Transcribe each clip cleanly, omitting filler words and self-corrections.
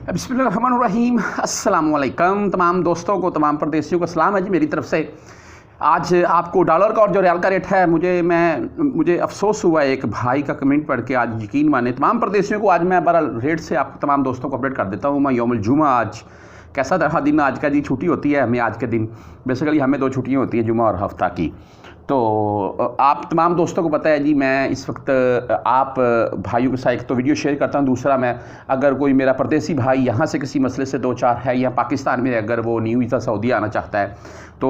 बिस्मिल्लाहिर्रहमानिर्रहीम। अस्सलाम वालेकुम तमाम दोस्तों को, तमाम परदेशियों को सलाम है जी मेरी तरफ से। आज आपको डॉलर का और जो रियाल का रेट है, मुझे अफसोस हुआ एक भाई का कमेंट पढ़ के। आज यकीन माने तमाम परदेशियों को आज मैं बहरहाल रेट से आपको तमाम दोस्तों को अपडेट कर देता हूँ। मैं यौमुल जुमा आज कैसा रहा दिन आज का जी। छुट्टी होती है हमें आज के दिन, बेसिकली हमें दो छुट्टियाँ होती हैं, जुमा और हफ्ता की। तो आप तमाम दोस्तों को पता है जी, मैं इस वक्त आप भाइयों के साथ एक तो वीडियो शेयर करता हूँ, दूसरा मैं अगर कोई मेरा परदेसी भाई यहाँ से किसी मसले से दो चार है या पाकिस्तान में अगर वो न्यू वीज़ा सऊदी आना चाहता है तो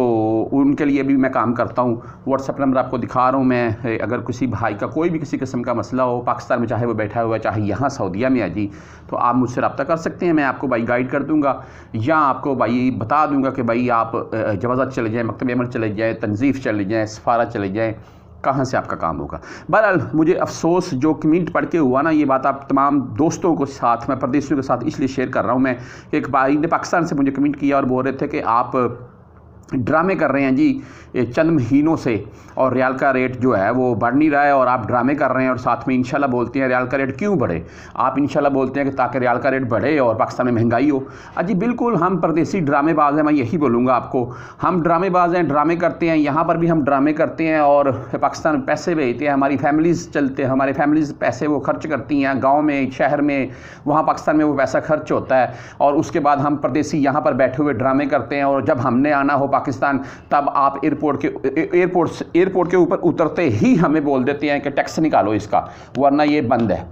उनके लिए भी मैं काम करता हूँ। व्हाट्सएप नंबर आपको दिखा रहा हूँ मैं। अगर किसी भाई का कोई भी किसी किस्म का मसला हो पाकिस्तान में, चाहे वो बैठा हुआ है चाहे यहाँ सऊदीया में है जी, तो आप मुझसे रब्ता कर सकते हैं। मैं आपको भाई गाइड कर दूँगा या आपको भाई बता दूँगा कि भाई आप जवाज़त चले जाएँ, मकतब अमल चले जाएँ, तंजीफ़ चले जाएँ, सफारा चले जाएँ, कहाँ से आपका काम होगा। बहरहाल मुझे अफसोस जो कमेंट पढ़ के हुआ ना, ये बात आप तमाम दोस्तों को साथ, मैं परदेशियों के साथ इसलिए शेयर कर रहा हूँ मैं। एक भाई ने पाकिस्तान से मुझे कमेंट किया और बोल रहे थे कि आप ड्रामे कर रहे हैं जी चंद महीनों से और रियाल का रेट जो है वो बढ़ नहीं रहा है, और आप ड्रामे कर रहे हैं और साथ में इंशाल्लाह बोलते हैं रियाल का रेट क्यों बढ़े। आप इंशाल्लाह बोलते हैं कि ताकि रियाल का रेट बढ़े और पाकिस्तान में महंगाई हो। अजी बिल्कुल, हम परदेसी ड्रामेबाज हैं, मैं यही बोलूँगा आपको। हम ड्रामेबाज हैं, ड्रामे करते हैं, यहाँ पर भी हम ड्रामे करते हैं और पाकिस्तान में पैसे भेजते हैं। हमारी फैमिलीज़ चलते हैं, हमारी फैमिलीज़ पैसे वो खर्च करती हैं गाँव में, शहर में, वहाँ पाकिस्तान में वो पैसा खर्च होता है। और उसके बाद हम परदेसी यहाँ पर बैठे हुए ड्रामे करते हैं, और जब हमने आना हो पाकिस्तान तब आप एयरपोर्ट के ऊपर उतरते ही हमें बोल देते हैं कि टैक्स निकालो इसका, वरना ये बंद है।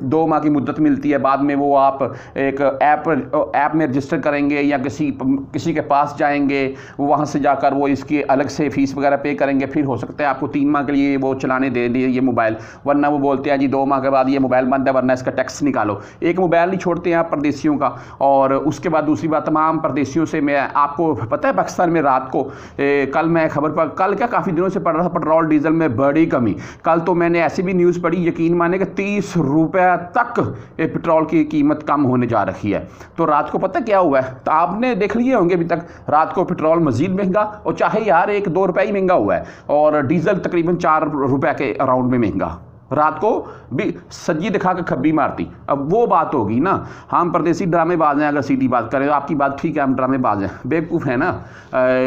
2 माह की मुद्दत मिलती है, बाद में वो आप एक ऐप में रजिस्टर करेंगे या किसी के पास जाएंगे, वहाँ से जाकर वो इसकी अलग से फ़ीस वगैरह पे करेंगे, फिर हो सकता है आपको 3 माह के लिए वो चलाने दे दिए ये मोबाइल, वरना वो बोलते हैं जी 2 माह के बाद ये मोबाइल बंद है, वरना इसका टैक्स निकालो। एक मोबाइल नहीं छोड़ते हैं आप परदेशियों का। और उसके बाद दूसरी बात, तमाम परदेशियों से मैं आपको पता है पाकिस्तान में रात को कल मैं खबर पर, कल क्या काफ़ी दिनों से पढ़ रहा था, पेट्रोल डीजल में बड़ी कमी। कल तो मैंने ऐसी भी न्यूज़ पढ़ी, यकीन माने कि 30 रुपये तक पेट्रोल की कीमत कम होने जा रही है। तो रात को पता क्या हुआ है, तो आपने देख लिए होंगे अभी तक, रात को पेट्रोल मजीद महंगा, और चाहे यार 1-2 रुपये ही महंगा हुआ है, और डीजल तकरीबन 4 रुपये के अराउंड में महंगा। रात को भी सज्जी दिखा के खब्बी मारती। अब वो बात होगी ना, हम परदेसी ड्रामेबाज हैं। अगर सीधी बात करें तो आपकी बात ठीक है, हम ड्रामेबाज हैं, बेवकूफ़ हैं ना।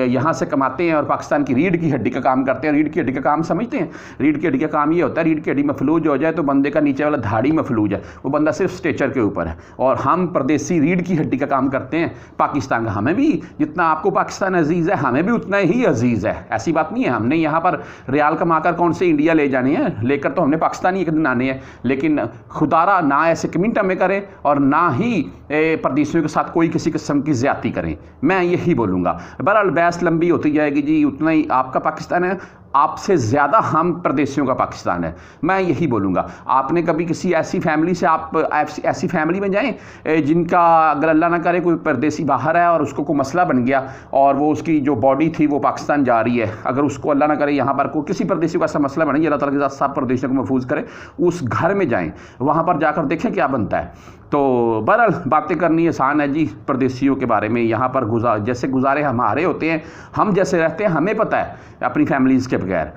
यहाँ से कमाते हैं और पाकिस्तान की रीढ़ की हड्डी का काम करते हैं। रीढ़ की हड्डी का काम समझते हैं? रीढ़ की हड्डी का काम ये होता है, रीढ़ की हड्डी मफलूज हो जाए तो बंदे का नीचे वाला धाड़ी मफलूज है, वो बंदा सिर्फ स्ट्रेचर के ऊपर है। और हम परदेसी रीढ़ की हड्डी का काम करते हैं पाकिस्तान का। हमें भी जितना आपको पाकिस्तान अजीज़ है, हमें भी उतना ही अजीज़ है। ऐसी बात नहीं है, हमने यहाँ पर रियाल कमाकर कौन से इंडिया ले जाने हैं, लेकर तो हमने पाकिस्तानी एक दिन आने हैं। लेकिन खुदारा ना ऐसे कमेंट हमें करें और ना ही परदेशियों के साथ कोई किसी किस्म की ज्यादती करें, मैं यही बोलूँगा। बहरहाल बहस लंबी होती जाएगी जी, उतना ही आपका पाकिस्तान है, आपसे ज़्यादा हम परदेशियों का पाकिस्तान है, मैं यही बोलूँगा। आपने कभी किसी ऐसी फैमिली से, आप ऐसी फैमिली में जाएं जिनका अगर अल्लाह ना करे कोई परदेसी बाहर है और उसको कोई मसला बन गया और वो उसकी जो बॉडी थी वो पाकिस्तान जा रही है, अगर उसको अल्लाह ना करे यहाँ पर कोई किसी परदेसी को ऐसा मसला बने, अल्लाह ताला के साथ सब परदेशियों को महफूज करे, उस घर में जाएँ, वहाँ पर जाकर देखें क्या बनता है। तो बहरहाल बातें करनी आसान है जी परदेशियों के बारे में। यहाँ पर जैसे गुजारे हमारे होते हैं, हम जैसे रहते हैं, हमें पता है अपनी फैमिलीज़ के बगैर।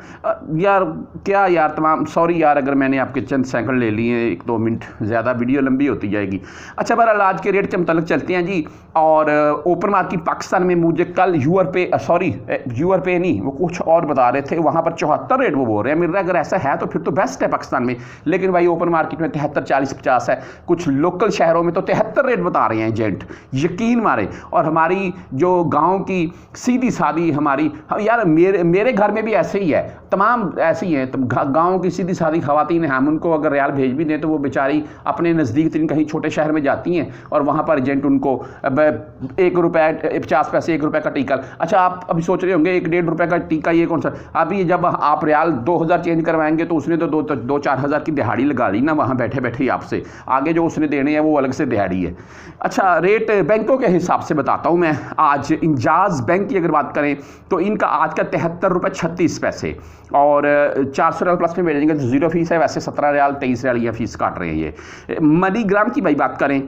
यार क्या यार, तमाम सॉरी यार अगर मैंने आपके चंद सेकंड ले लिए, 1-2 मिनट, ज़्यादा वीडियो लंबी होती जाएगी। अच्छा बहरहाल आज के रेट के मतलब चलते हैं जी। और ओपन मार्केट पाकिस्तान में मुझे कल यूआरपे नहीं, वो कुछ और बता रहे थे, वहाँ पर 74 रेट वो बोल रहे हैं। मेरा अगर ऐसा है तो फिर तो बेस्ट है पाकिस्तान में, लेकिन भाई ओपन मार्केट में 73, 40, 50 है। कुछ लोकल शहरों में तो 73 रेट बता रहे हैं एजेंट, यकीन मारे। और हमारी जो गांव की सीधी सादी हमारी, यार मेरे घर में भी ऐसे ही है, तमाम ऐसे ही हैं। तो गांव की सीधी सादी खवातीन हैं, हम उनको अगर रियाल भेज भी दें तो वो बेचारी अपने नज़दीक तीन कहीं छोटे शहर में जाती हैं और वहाँ पर एजेंट उनको 1 रुपये 50 पैसे, 1 रुपये का टीका। अच्छा आप अभी सोच रहे होंगे 1-1.5 रुपये का टीका ये कौन सा। अभी जब आप रियाल 2000 चेंज करवाएंगे तो उसने तो 2-4 हज़ार की दिहाड़ी लगा ली ना वहाँ बैठे बैठे ही आपसे, आगे जो उसने देने हैं वो अलग से दिहाड़ी है। अच्छा रेट बैंकों के हिसाब से बताता हूँ मैं। आज इंजाज बैंक की अगर बात करें तो इनका आज का 73 रुपये 36 पैसे, और 400 रियाल प्लस में भेजेंगे तो 0 फीस है। वैसे 17 रियाल 23 रियाल ये फीस काट रहे हैं ये। मनीग्राम की भाई बात करें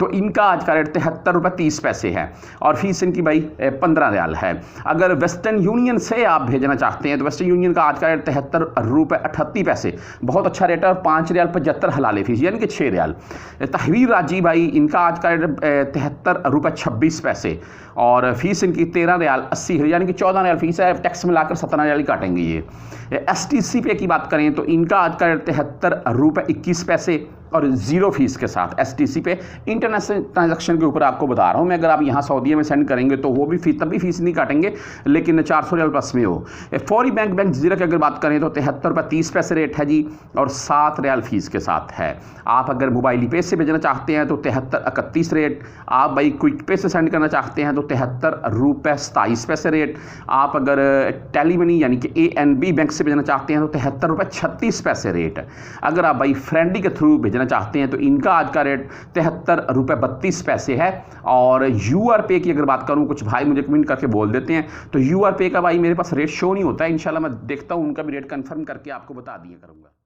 तो इनका आज का रेट 73 रुपये 30 पैसे है और फीस इनकी भाई 15 रियाल है। अगर वेस्टर्न यूनियन से आप भेजना चाहते हैं तो वेस्टर्न यूनियन का आज का रेट 73 रुपये 38 पैसे, बहुत अच्छा रेट है। और 5 रियाल 75 हलाले फीस यानी कि 6 रियाल। तहवीर राजी भाई इनका आज का रेट 73 रुपये 26 पैसे और फीस इनकी 13 रियाल 80 है यानी कि 14 रियाल फीस है, टैक्स मिलाकर 17 रियाल काटेंगे ये। STC पे की बात करें तो इनका आज का रेट 73 रुपये 21 पैसे और ज़ीरो फीस के साथ STC पे। इंटरनेशनल ट्रांजैक्शन के ऊपर आपको बता रहा हूँ मैं, अगर आप यहाँ सऊदीया में सेंड करेंगे तो वो भी फीस तब भी फीस नहीं काटेंगे लेकिन 400 रियाल प्लस में हो। फौरी बैंक जजीरा की अगर बात करें तो 73 रुपये 30 पैसे रेट है जी और 7 रियाल फीस के साथ है। आप अगर मोबाइल पे से भेजना चाहते हैं तो 73 31 रेट। आप भाई क्विक पे से सेंड करना चाहते हैं तो 73 रुपये 27 पैसे रेट। आप अगर टेलीमनी यानी कि ANB बैंक से भेजना चाहते हैं तो 73 रुपये 36 पैसे रेट। अगर आप भाई फ्रेंडी के थ्रू भेजना चाहते हैं तो इनका आज का रेट 73 रुपये 32 पैसे है। और UR पे की अगर बात करूं, कुछ भाई मुझे कमेंट करके बोल देते हैं तो UR पे का भाई मेरे पास रेट शो नहीं होता है। इंशाल्लाह मैं देखता हूं, उनका भी रेट कंफर्म करके आपको बता दिया करूंगा।